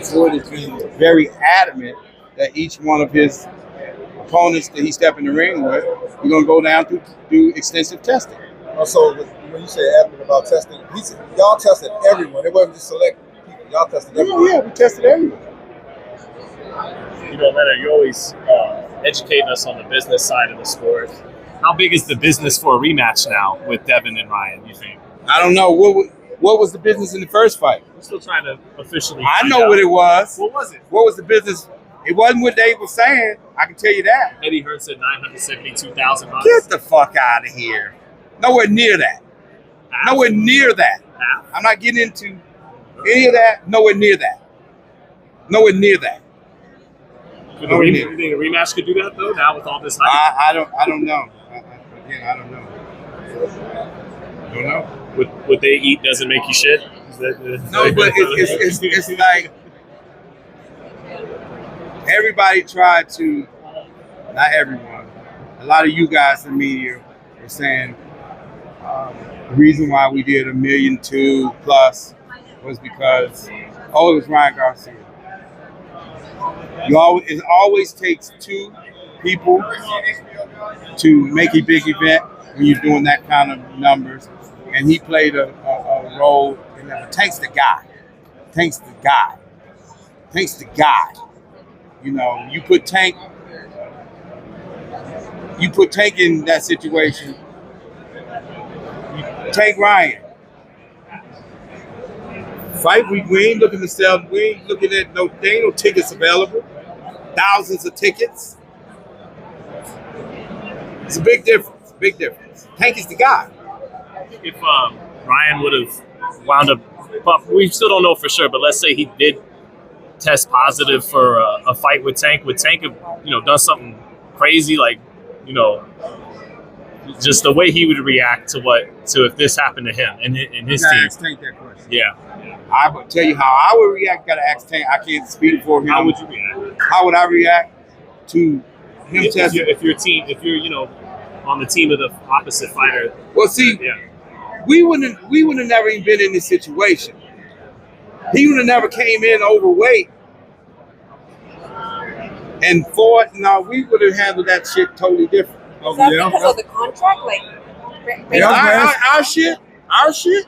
Floyd has been very adamant that each one of his opponents that he step in the ring with, we're going to go down to do extensive testing. Also, when you say adamant about testing, y'all tested everyone. It wasn't just select people. Y'all tested everyone. Yeah, we tested everyone. You know, Leonard, you're always educating us on the business side of the sport. How big is the business for a rematch now with Devin and Ryan, you think? I don't know. What was the business in the first fight? We're still trying to officially I know what it was. What was it? What was the business? It wasn't what Dave was saying. I can tell you that. Eddie Hearn said $972,000. Get the fuck out of here. Nowhere near that. Nowhere near that. I'm not getting into any of that. Nowhere near that. Nowhere near that. You think a rematch could do that though? Now with all this hype, I don't know. Again, I don't know. I don't know. What they eat doesn't make you shit. No, but it's like everybody tried to. Not everyone. A lot of you guys in the media were saying the reason why we did $1.2 million plus was because it was Ryan Garcia. It always takes two people to make a big event when you're doing that kind of numbers, and he played a role in that. Tank's the guy. Tank's the guy. Tank's the guy. You know, you put Tank in that situation. Tank Ryan. Fight we ain't looking to sell. We ain't looking at there ain't no tickets available. Thousands of tickets. It's a big difference. Big difference. Tank is the guy. If Ryan would have wound up, but we still don't know for sure. But let's say he did test positive for a fight with Tank. Would Tank have, done something crazy, like, just the way he would react to if this happened to him and his team? Ask Tank that question. Yeah. I would tell you how I would react. Gotta ask Tank. I can't speak for him. How would you react? How would I react to him testing? If you're on the team of the opposite fighter. Well, see, yeah. we would have never even been in this situation. He would have never came in overweight and fought. No, we would have handled that shit totally different. Is that because of the contract? Our shit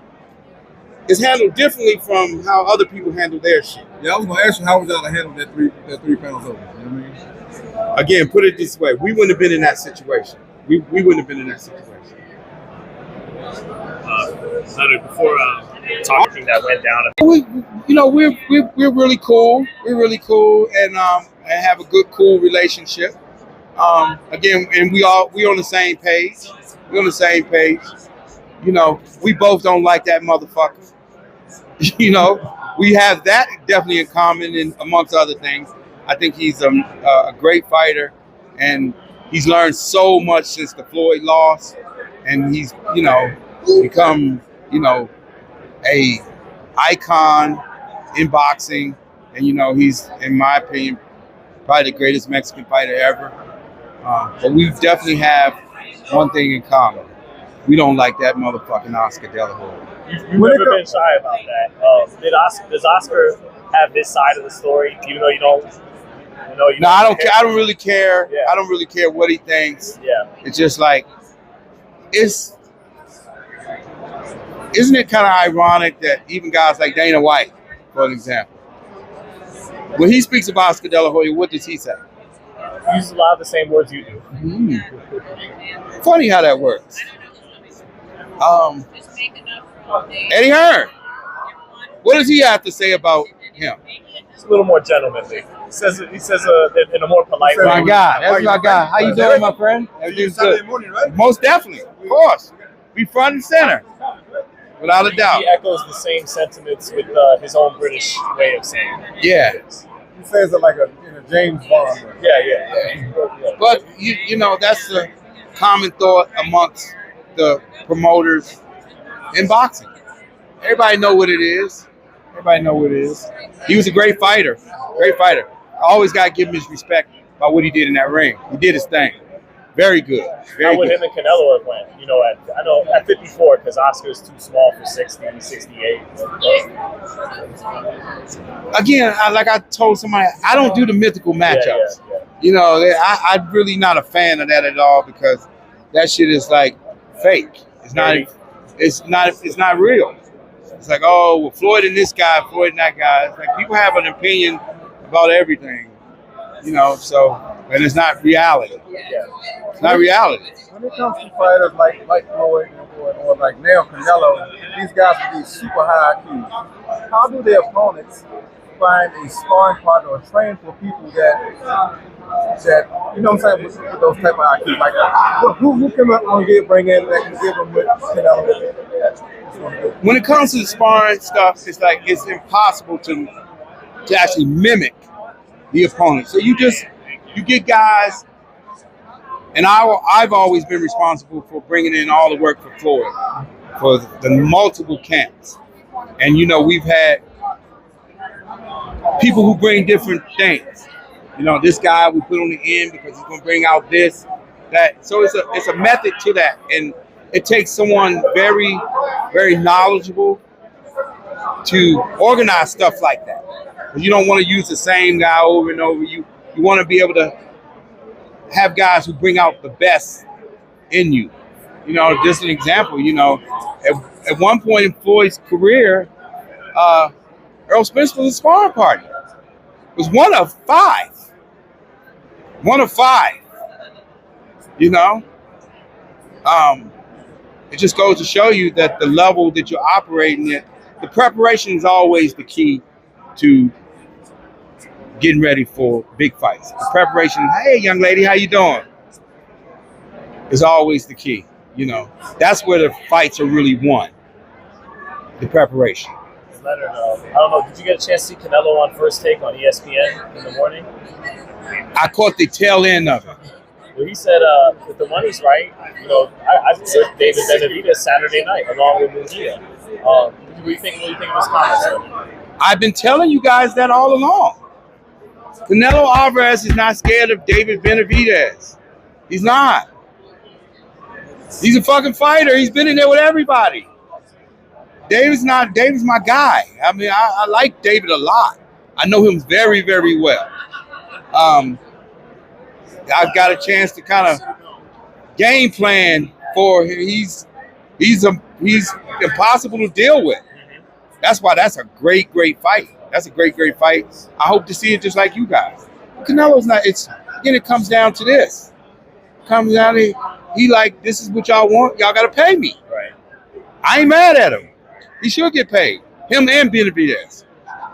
is handled differently from how other people handle their shit. Yeah, I was gonna ask you how was y'all to handle that three pounds over. You know what I mean? Again, put it this way: we wouldn't have been in that situation. We wouldn't have been in that situation. Leonard, before talking that went down, we're really cool. We're really cool, and have a good, cool relationship. Again, and we on the same page. We're on the same page. We both don't like that motherfucker. We have that definitely in common, and amongst other things. I think he's a great fighter, and he's learned so much since the Floyd loss, and he's become a icon in boxing, and he's, in my opinion, probably the greatest Mexican fighter ever. But we definitely have one thing in common: we don't like that motherfucking Oscar De La Hoya. You've never been shy about that. Does Oscar have his side of the story, even though you don't? No, I don't care. I don't really care. Yeah. I don't really care what he thinks. Yeah. It's just like, isn't it kind of ironic that even guys like Dana White, for an example, when he speaks about Oscar De La Hoya, what does he say? He uses a lot of the same words you do. Funny how that works. Eddie Hearn, what does he have to say about him? It's a little more gentlemanly. He says in a more polite way. My guy, that's my guy. How you doing, my friend? Everything's good. Morning, right? Most definitely, of course. Be front and center, without a doubt. He echoes the same sentiments with his own British way of saying it. Yeah. He says it like in a James Bond way. Yeah. But that's the common thought amongst the promoters in boxing. Everybody know what it is. He was a great fighter. I always got to give him his respect by what he did in that ring. He did his thing. Very good. Very How would good. him and Canelo have went? You know, at 54 because Oscar's too small for 60, 68. Again, like I told somebody, I don't do the mythical matchups. Yeah. You know, I'm really not a fan of that at all because that shit is like fake. It's not. It's not real. It's like, oh, well, Floyd and this guy, Floyd and that guy. It's like people have an opinion about everything, you know. So, and it's not reality. It's not reality. When it comes to fighters like Floyd or like now Canelo, these guys with these super high IQs, how do their opponents find a sparring partner or train for people that you know what I'm saying with those type of IQs? Like who can one bring in that can give them with Canelo? When it comes to the sparring stuff, it's like it's impossible to actually mimic the opponent. So you get guys, and I've always been responsible for bringing in all the work for Floyd, for the multiple camps. And you know, we've had people who bring different things. You know, this guy we put on the end because he's gonna bring out this, that. So it's a method to that. And it takes someone very, very knowledgeable to organize stuff like that. You don't want to use the same guy over and over. You want to be able to have guys who bring out the best in you. You know, just an example, you know, at one point in Floyd's career, Earl Spence was a sparring partner. Was one of five. One of five. You know? It just goes to show you that the level that you're operating at, the preparation is always the key to getting ready for big fights. The preparation, hey, young lady, how you doing? Is always the key. You know, that's where the fights are really won. The preparation. Leonard, I don't know. Did you get a chance to see Canelo on First Take on ESPN in the morning? I caught the tail end of it. Well, he said, if the money's right, you know, I took David Benavidez Saturday night along with Munguia. What do you think of his comments? I've been telling you guys that all along. Canelo Alvarez is not scared of David Benavidez. He's not. He's a fucking fighter. He's been in there with everybody. David's my guy. I mean, I like David a lot. I know him very, very well. I've got a chance to kind of game plan for him. He's impossible to deal with. That's why that's a great fight. That's a great fight. I hope to see it just like you guys. Canelo's not. It comes down to this. It comes down to he like, this is what y'all want. Y'all got to pay me. Right. I ain't mad at him. He should get paid. Him and Benavidez.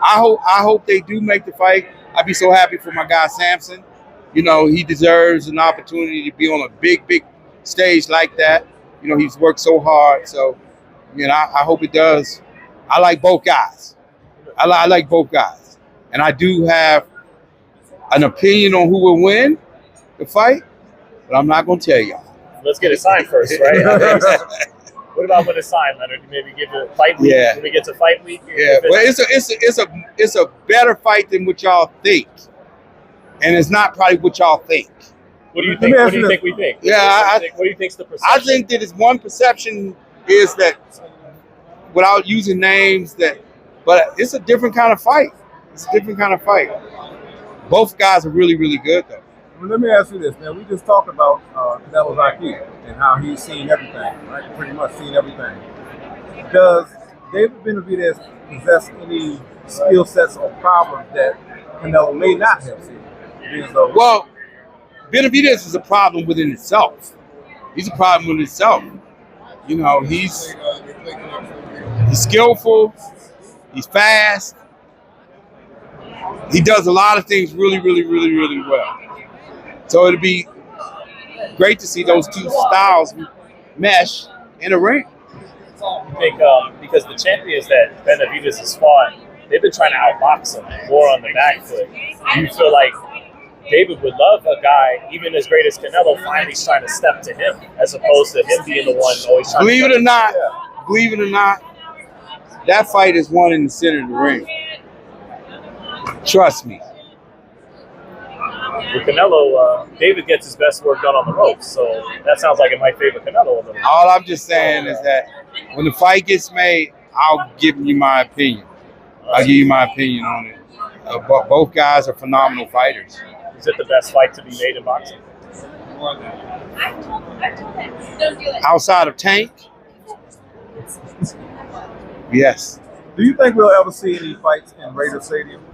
I hope they do make the fight. I'd be so happy for my guy Samson. You know, he deserves an opportunity to be on a big stage like that. You know, he's worked so hard. So, you know, I hope it does. I like both guys. I like both guys. And I do have an opinion on who will win the fight, but I'm not going to tell y'all. Let's get it signed first, right? What about when it's signed, Leonard? You maybe give it fight week. Yeah. When we get to fight week. Yeah, well, it's a better fight than what y'all think, and it's not probably what y'all think. What do you think? What do you think we think? Yeah, what do you think's the perception? I think that it's one perception is that, without using names, but it's a different kind of fight. It's a different kind of fight. Both guys are really good though. Well, let me ask you this. Now, we just talked about Canelo's IQ and how he's seen everything, right? Pretty much seen everything. Does David Benavidez possess any skill sets or problems that Canelo may not have seen? Well, Benavidez is a problem within itself. He's a problem within itself. You know, he's skillful. He's fast. He does a lot of things really well. So it'd be great to see those two styles mesh in a ring. I think because the champions that Benavidez has fought, they've been trying to outbox him more on the back foot. Do you feel like David would love a guy, even as great as Canelo, finally trying to step to him, as opposed to him being the one always trying believe it or not, that fight is won in the center of the ring. Trust me. With Canelo, David gets his best work done on the ropes, so that sounds like it might favor Canelo a little bit. All I'm just saying is that when the fight gets made, I'll give you my opinion. I'll give you my opinion on it. But both guys are phenomenal fighters. Is it the best fight to be made in boxing? I told him, don't do it. Outside of Tank, yes. Do you think we'll ever see any fights in Raider Stadium?